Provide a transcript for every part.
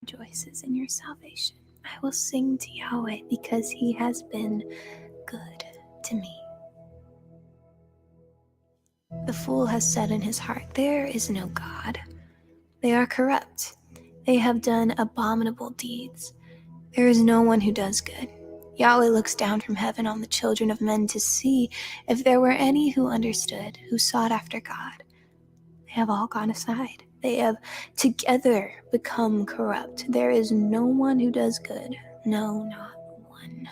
rejoices in your salvation. I will sing to Yahweh because he has been good to me. The fool has said in his heart, there is no God. They are corrupt. They have done abominable deeds. There is no one who does good. Yahweh looks down from heaven on the children of men to see if there were any who understood, who sought after God. They have all gone aside. They have together become corrupt. There is no one who does good, no, not one.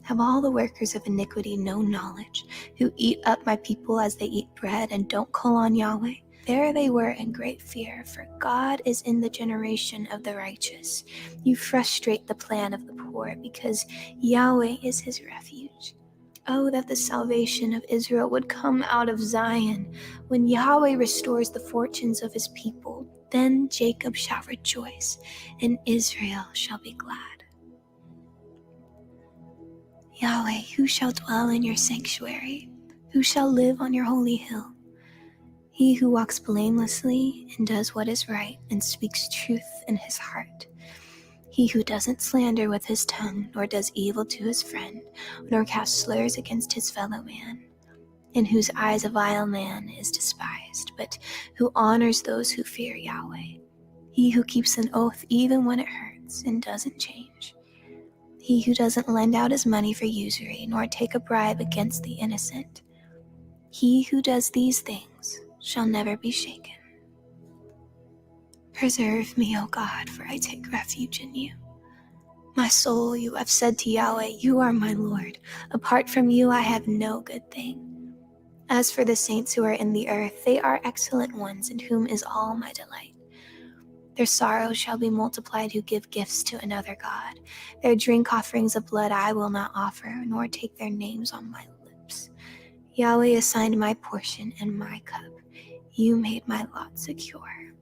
Have all the workers of iniquity no knowledge, who eat up my people as they eat bread and don't call on Yahweh? There they were in great fear, for God is in the generation of the righteous. You frustrate the plan of the poor, because Yahweh is his refuge. Oh, that the salvation of Israel would come out of Zion. When Yahweh restores the fortunes of his people, then Jacob shall rejoice, and Israel shall be glad. Yahweh, who shall dwell in your sanctuary? Who shall live on your holy hill? He who walks blamelessly and does what is right and speaks truth in his heart. He who doesn't slander with his tongue, nor does evil to his friend, nor casts slurs against his fellow man, in whose eyes a vile man is despised, but who honors those who fear Yahweh. He who keeps an oath even when it hurts and doesn't change. He who doesn't lend out his money for usury, nor take a bribe against the innocent. He who does these things shall never be shaken. Preserve me, O God, for I take refuge in you. My soul, you have said to Yahweh, you are my Lord. Apart from you, I have no good thing. As for the saints who are in the earth, they are excellent ones, in whom is all my delight. Their sorrows shall be multiplied who give gifts to another God. Their drink offerings of blood I will not offer, nor take their names on my lips. Yahweh assigned my portion and my cup. You made my lot secure.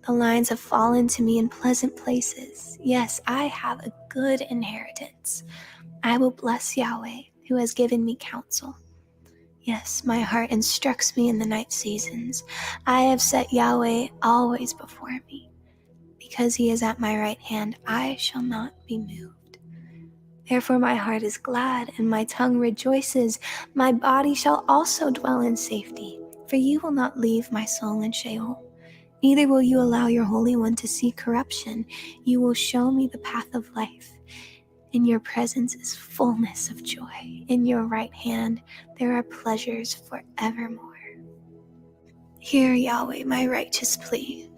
The lines have fallen to me in pleasant places. Yes, I have a good inheritance. I will bless Yahweh, who has given me counsel. Yes, my heart instructs me in the night seasons. I have set Yahweh always before me. Because he is at my right hand, I shall not be moved. Therefore my heart is glad, and my tongue rejoices. My body shall also dwell in safety, for you will not leave my soul in Sheol. Neither will you allow your Holy One to see corruption. You will show me the path of life. In your presence is fullness of joy. In your right hand there are pleasures forevermore. Hear, Yahweh, my righteous plea.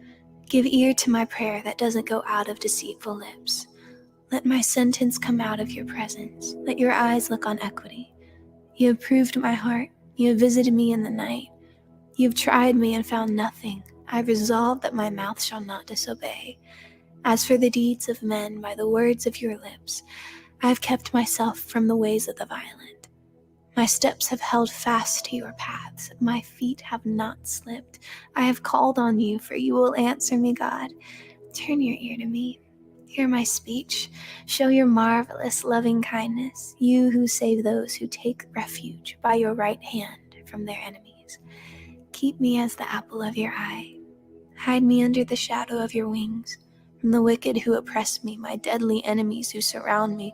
Give ear to my prayer that doesn't go out of deceitful lips. Let my sentence come out of your presence. Let your eyes look on equity. You have proved my heart. You have visited me in the night. You have tried me and found nothing. I resolve that my mouth shall not disobey. As for the deeds of men, by the words of your lips, I have kept myself from the ways of the violent. My steps have held fast to your paths. My feet have not slipped. I have called on you, for you will answer me, God. Turn your ear to me. Hear my speech. Show your marvelous loving kindness, you who save those who take refuge by your right hand from their enemies. Keep me as the apple of your eye. Hide me under the shadow of your wings. From the wicked who oppress me, my deadly enemies who surround me,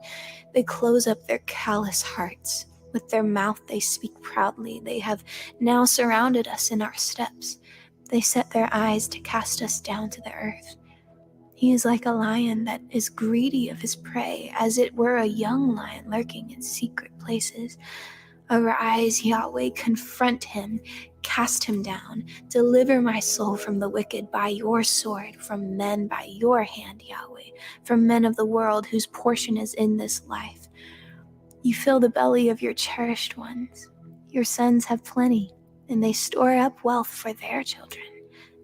they close up their callous hearts. With their mouth they speak proudly. They have now surrounded us in our steps. They set their eyes to cast us down to the earth. He is like a lion that is greedy of his prey, as it were a young lion lurking in secret places. Arise, Yahweh, confront him, cast him down. Deliver my soul from the wicked by your sword, from men by your hand, Yahweh, from men of the world whose portion is in this life. You fill the belly of your cherished ones. Your sons have plenty, and they store up wealth for their children.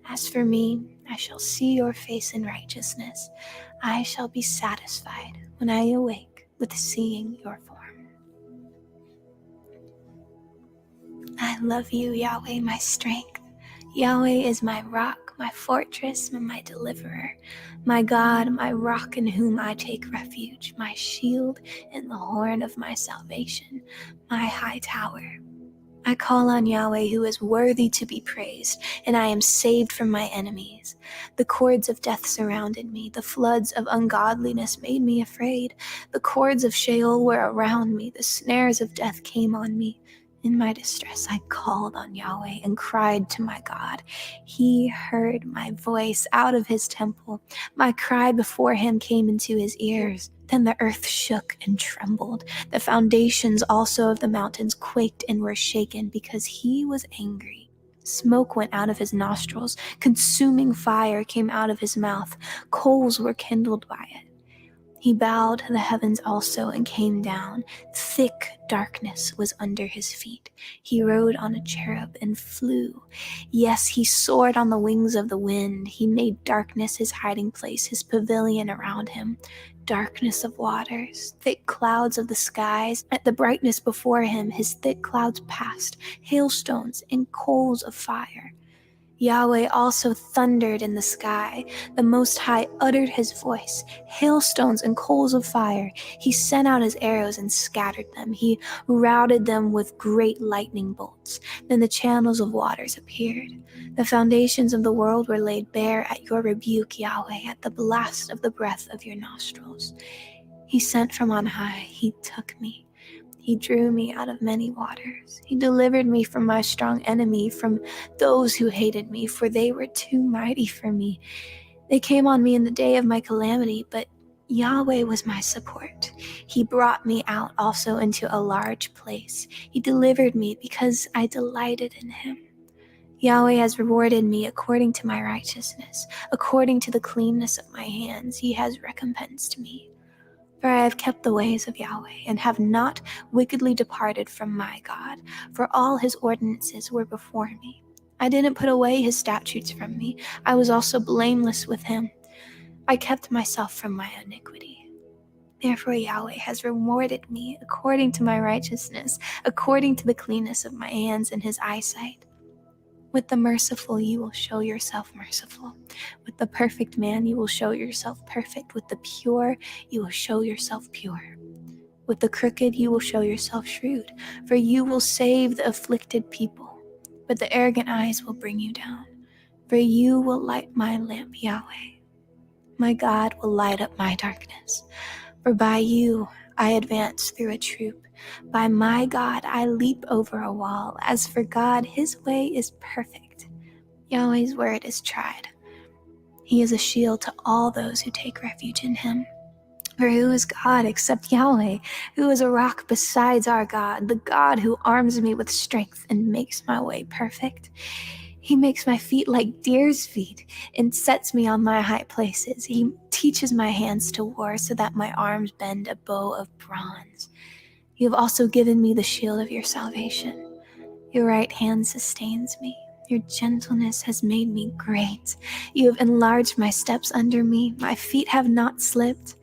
As for me, I shall see your face in righteousness. I shall be satisfied when I awake with seeing your form. I love you, Yahweh, my strength. Yahweh is my rock, my fortress, and my deliverer. My God, my rock in whom I take refuge, my shield and the horn of my salvation, my high tower. I call on Yahweh, who is worthy to be praised, and I am saved from my enemies. The cords of death surrounded me. The floods of ungodliness made me afraid. The cords of Sheol were around me. The snares of death came on me. In my distress, I called on Yahweh and cried to my God. He heard my voice out of his temple. My cry before him came into his ears. Then the earth shook and trembled. The foundations also of the mountains quaked and were shaken because he was angry. Smoke went out of his nostrils. Consuming fire came out of his mouth. Coals were kindled by it. He bowed the heavens also and came down. Thick darkness was under his feet. He rode on a cherub and flew. Yes, he soared on the wings of the wind. He made darkness his hiding place, his pavilion around him. Darkness of waters, thick clouds of the skies. At the brightness before him, his thick clouds passed, hailstones and coals of fire. Yahweh also thundered in the sky. The Most High uttered his voice. Hailstones and coals of fire. He sent out his arrows and scattered them. He routed them with great lightning bolts. Then the channels of waters appeared. The foundations of the world were laid bare at your rebuke, Yahweh, at the blast of the breath of your nostrils. He sent from on high. He took me. He drew me out of many waters. He delivered me from my strong enemy, from those who hated me, for they were too mighty for me. They came on me in the day of my calamity, but Yahweh was my support. He brought me out also into a large place. He delivered me because I delighted in him. Yahweh has rewarded me according to my righteousness. According to the cleanness of my hands, he has recompensed me. For I have kept the ways of Yahweh, and have not wickedly departed from my God, for all his ordinances were before me. I didn't put away his statutes from me. I was also blameless with him. I kept myself from my iniquity. Therefore Yahweh has rewarded me according to my righteousness, according to the cleanness of my hands in his eyesight. With the merciful you will show yourself merciful. With the perfect man you will show yourself perfect. With the pure you will show yourself pure. With the crooked you will show yourself shrewd. For you will save the afflicted people, but the arrogant eyes will bring you down. For you will light my lamp, Yahweh. My God will light up my darkness. For by you I advance through a troop. By my God I leap over a wall. As for God, his way is perfect. Yahweh's word is tried. He is a shield to all those who take refuge in him. For who is God except Yahweh? Who is a rock besides our God? The God who arms me with strength and makes my way perfect. He makes my feet like deer's feet and sets me on my high places. He teaches my hands to war so that my arms bend a bow of bronze. You have also given me the shield of your salvation. Your right hand sustains me. Your gentleness has made me great. You have enlarged my steps under me. My feet have not slipped.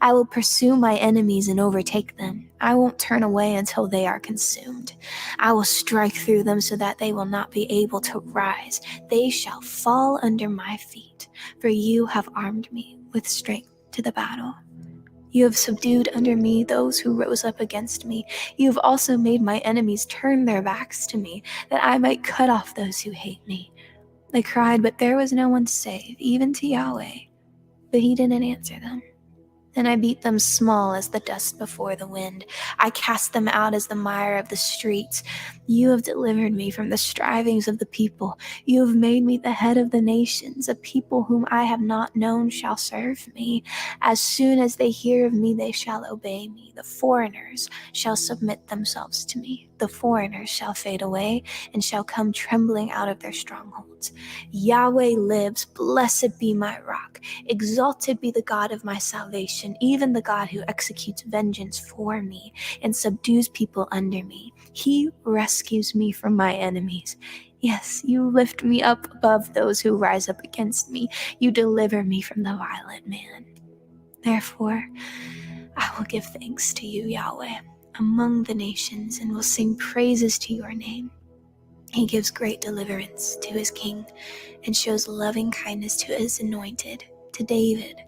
I will pursue my enemies and overtake them. I won't turn away until they are consumed. I will strike through them so that they will not be able to rise. They shall fall under my feet, for you have armed me with strength to the battle. You have subdued under me those who rose up against me. You have also made my enemies turn their backs to me, that I might cut off those who hate me. They cried, but there was no one to save, even to Yahweh. But he didn't answer them. Then I beat them small as the dust before the wind. I cast them out as the mire of the streets. You have delivered me from the strivings of the people. You have made me the head of the nations. A people whom I have not known shall serve me. As soon as they hear of me, they shall obey me. The foreigners shall submit themselves to me. The foreigners shall fade away and shall come trembling out of their strongholds. Yahweh lives. Blessed be my rock. Exalted be the God of my salvation, even the God who executes vengeance for me and subdues people under me. He rescues me from my enemies. Yes, you lift me up above those who rise up against me. You deliver me from the violent man. Therefore, I will give thanks to you, Yahweh, among the nations, and will sing praises to your name. He gives great deliverance to his king and shows loving kindness to his anointed, to David,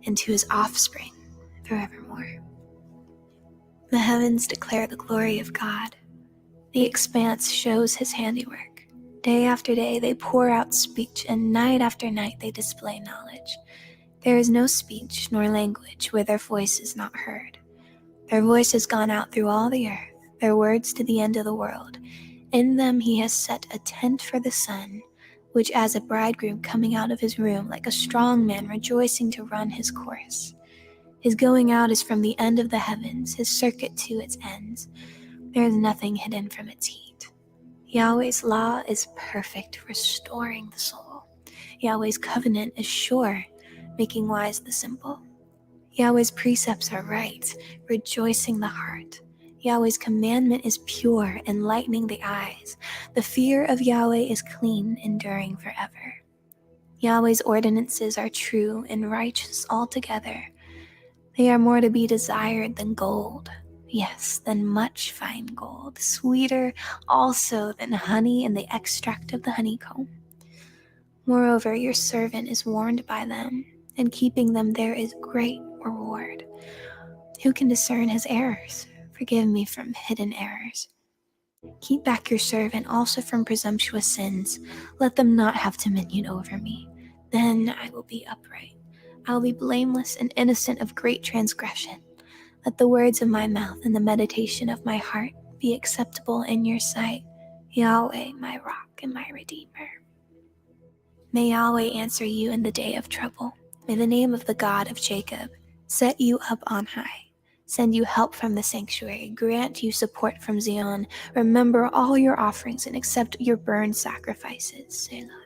and to his offspring forevermore. The heavens declare the glory of God. The expanse shows his handiwork. Day after day they pour out speech, and night after night they display knowledge. There is no speech nor language where their voice is not heard. Their voice has gone out through all the earth, their words to the end of the world. In them he has set a tent for the sun, which as a bridegroom coming out of his room, like a strong man rejoicing to run his course. His going out is from the end of the heavens, his circuit to its ends. There is nothing hidden from its heat. Yahweh's law is perfect, restoring the soul. Yahweh's covenant is sure, making wise the simple. Yahweh's precepts are right, rejoicing the heart. Yahweh's commandment is pure, enlightening the eyes. The fear of Yahweh is clean, enduring forever. Yahweh's ordinances are true and righteous altogether. They are more to be desired than gold, yes, than much fine gold, sweeter also than honey and the extract of the honeycomb. Moreover, your servant is warned by them, and keeping them there is great reward. Who can discern his errors? Forgive me from hidden errors. Keep back your servant also from presumptuous sins. Let them not have dominion over me. Then I will be upright. I will be blameless and innocent of great transgression. Let the words of my mouth and the meditation of my heart be acceptable in your sight, Yahweh, my rock and my redeemer. May Yahweh answer you in the day of trouble. May the name of the God of Jacob set you up on high. Send you help from the sanctuary. Grant you support from Zion. Remember all your offerings and accept your burnt sacrifices. Selah.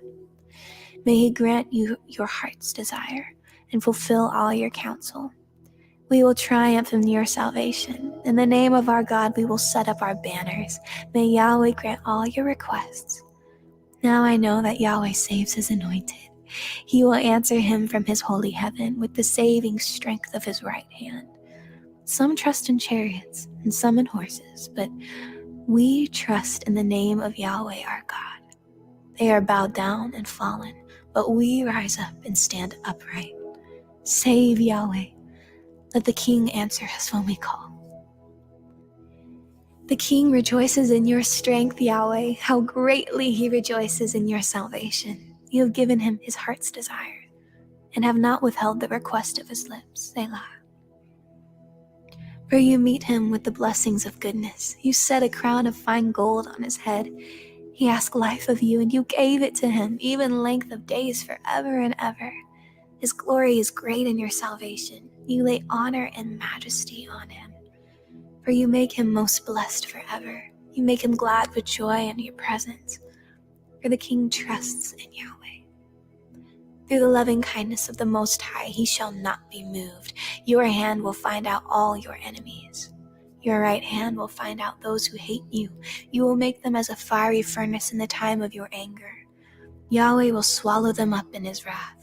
May he grant you your heart's desire and fulfill all your counsel. We will triumph in your salvation. In the name of our God, we will set up our banners. May Yahweh grant all your requests. Now I know that Yahweh saves his anointed. He will answer him from his holy heaven with the saving strength of his right hand. Some trust in chariots and some in horses, but we trust in the name of Yahweh our God. They are bowed down and fallen, but we rise up and stand upright. Save Yahweh. Let the King answer us when we call. The King rejoices in your strength, Yahweh. How greatly he rejoices in your salvation. You have given him his heart's desire and have not withheld the request of his lips. Selah. For you meet him with the blessings of goodness. You set a crown of fine gold on his head. He asked life of you, and you gave it to him, even length of days forever and ever. His glory is great in your salvation. You lay honor and majesty on him. For you make him most blessed forever. You make him glad with joy in your presence. For the King trusts in Yahweh. Through the loving kindness of the Most High, he shall not be moved. Your hand will find out all your enemies. Your right hand will find out those who hate you. You will make them as a fiery furnace in the time of your anger. Yahweh will swallow them up in his wrath.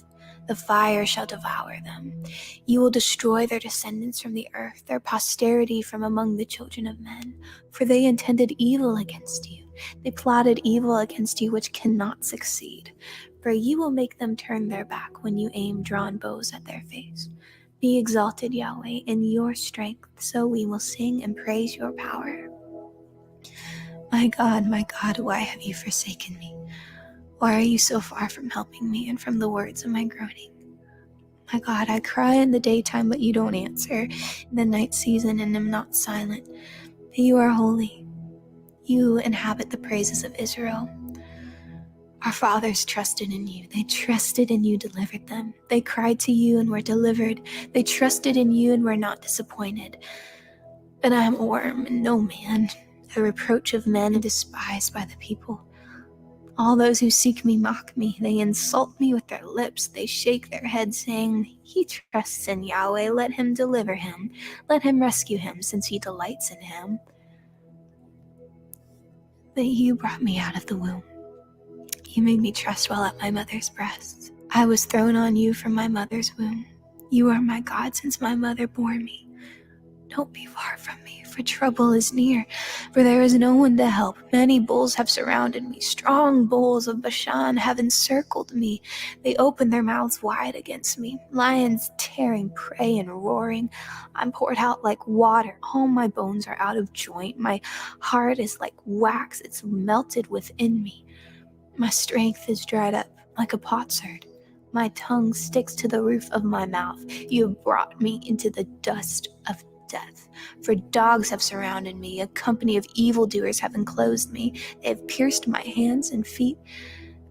The fire shall devour them. You will destroy their descendants from the earth, their posterity from among the children of men. For they intended evil against you. They plotted evil against you, which cannot succeed. For you will make them turn their back when you aim drawn bows at their face. Be exalted, Yahweh, in your strength, so we will sing and praise your power. My God, why have you forsaken me? Why are you so far from helping me and from the words of my groaning? My God, I cry in the daytime, but you don't answer, in the night season, and am not silent. But you are holy. You inhabit the praises of Israel. Our fathers trusted in you. They trusted and you delivered them. They cried to you and were delivered. They trusted in you and were not disappointed. But I am a worm and no man, a reproach of men and despised by the people. All those who seek me mock me. They insult me with their lips. They shake their heads, saying, he trusts in Yahweh. Let him deliver him. Let him rescue him, since he delights in him. But you brought me out of the womb. You made me trust while at my mother's breast. I was thrown on you from my mother's womb. You are my God since my mother bore me. Don't be far from me, for for trouble is near, for there is no one to help. Many bulls have surrounded me. Strong bulls of Bashan have encircled me. They open their mouths wide against me. Lions tearing prey and roaring. I'm poured out like water. All my bones are out of joint. My heart is like wax. It's melted within me. My strength is dried up like a potsherd. My tongue sticks to the roof of my mouth. You have brought me into the dust of death. For dogs have surrounded me. A company of evildoers have enclosed me. They have pierced my hands and feet.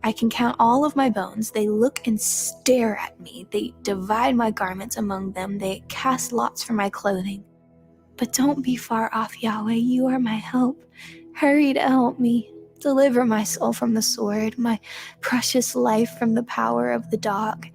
I can count all of my bones. They look and stare at me. They divide my garments among them. They cast lots for my clothing. But don't be far off, Yahweh. You are my help. Hurry to help me. Deliver my soul from the sword, my precious life from the power of the dog.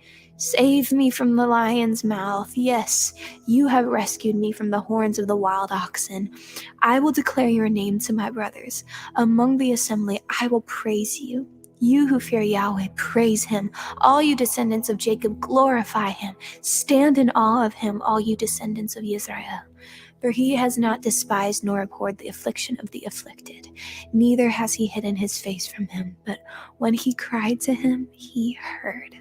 Save me from the lion's mouth. Yes, you have rescued me from the horns of the wild oxen. I will declare your name to my brothers. Among the assembly, I will praise you. You who fear Yahweh, praise him. All you descendants of Jacob, glorify him. Stand in awe of him, all you descendants of Israel. For he has not despised nor abhorred the affliction of the afflicted, neither has he hidden his face from him. But when he cried to him, he heard.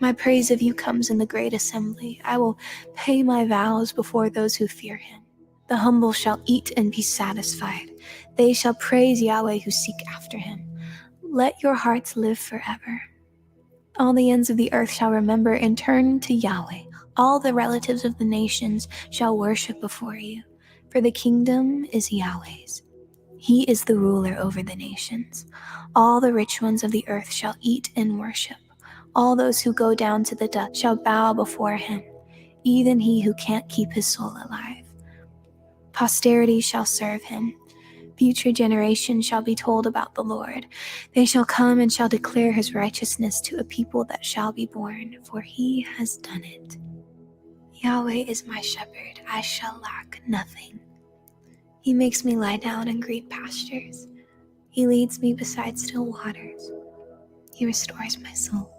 My praise of you comes in the great assembly. I will pay my vows before those who fear him. The humble shall eat and be satisfied. They shall praise Yahweh who seek after him. Let your hearts live forever. All the ends of the earth shall remember and turn to Yahweh. All the relatives of the nations shall worship before you, for the kingdom is Yahweh's. He is the ruler over the nations. All the rich ones of the earth shall eat and worship. All those who go down to the dust shall bow before him, even he who can't keep his soul alive. Posterity shall serve him. Future generations shall be told about the Lord. They shall come and shall declare his righteousness to a people that shall be born, for he has done it. Yahweh is my shepherd, I shall lack nothing. He makes me lie down in green pastures. He leads me beside still waters. He restores my soul.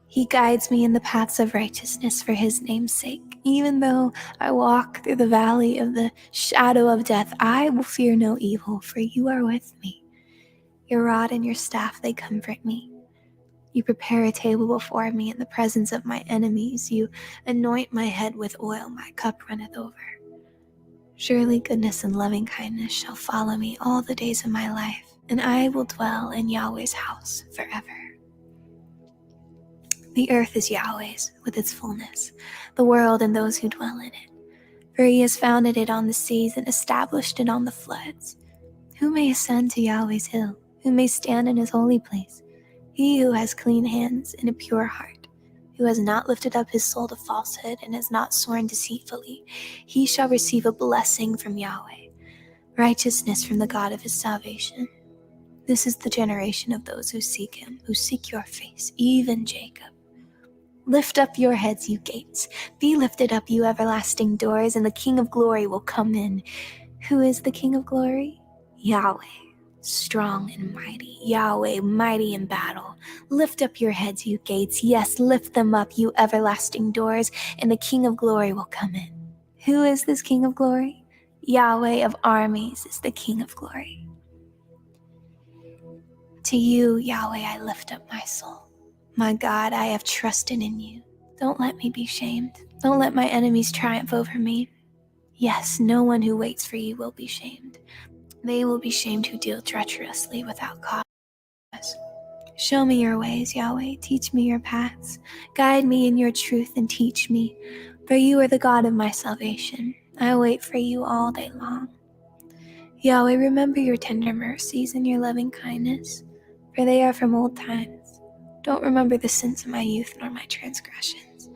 He guides me in the paths of righteousness for his name's sake. Even though I walk through the valley of the shadow of death, I will fear no evil, for you are with me. Your rod and your staff, they comfort me. You prepare a table before me in the presence of my enemies. You anoint my head with oil, my cup runneth over. Surely goodness and loving kindness shall follow me all the days of my life, and I will dwell in Yahweh's house forever. The earth is Yahweh's with its fullness, the world and those who dwell in it. For he has founded it on the seas and established it on the floods. Who may ascend to Yahweh's hill? Who may stand in his holy place? He who has clean hands and a pure heart, who has not lifted up his soul to falsehood and has not sworn deceitfully, he shall receive a blessing from Yahweh, righteousness from the God of his salvation. This is the generation of those who seek him, who seek your face, even Jacob. Lift up your heads, you gates. Be lifted up, you everlasting doors, and the King of glory will come in. Who is the King of glory? Yahweh, strong and mighty. Yahweh, mighty in battle. Lift up your heads, you gates. Yes, lift them up, you everlasting doors, and the King of glory will come in. Who is this King of glory? Yahweh of armies is the King of glory. To you, Yahweh, I lift up my soul. My God, I have trusted in you. Don't let me be shamed. Don't let my enemies triumph over me. Yes, no one who waits for you will be shamed. They will be shamed who deal treacherously without cause. Show me your ways, Yahweh. Teach me your paths. Guide me in your truth and teach me. For you are the God of my salvation. I wait for you all day long. Yahweh, remember your tender mercies and your loving kindness, for they are from old times. Don't remember the sins of my youth nor my transgressions.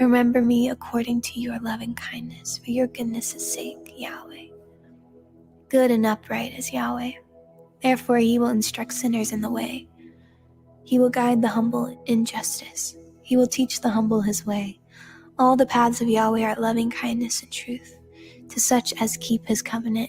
Remember me according to your loving kindness, for your goodness' sake, Yahweh. Good and upright is Yahweh. Therefore he will instruct sinners in the way. He will guide the humble in justice. He will teach the humble his way. All the paths of Yahweh are loving kindness and truth, to such as keep his covenant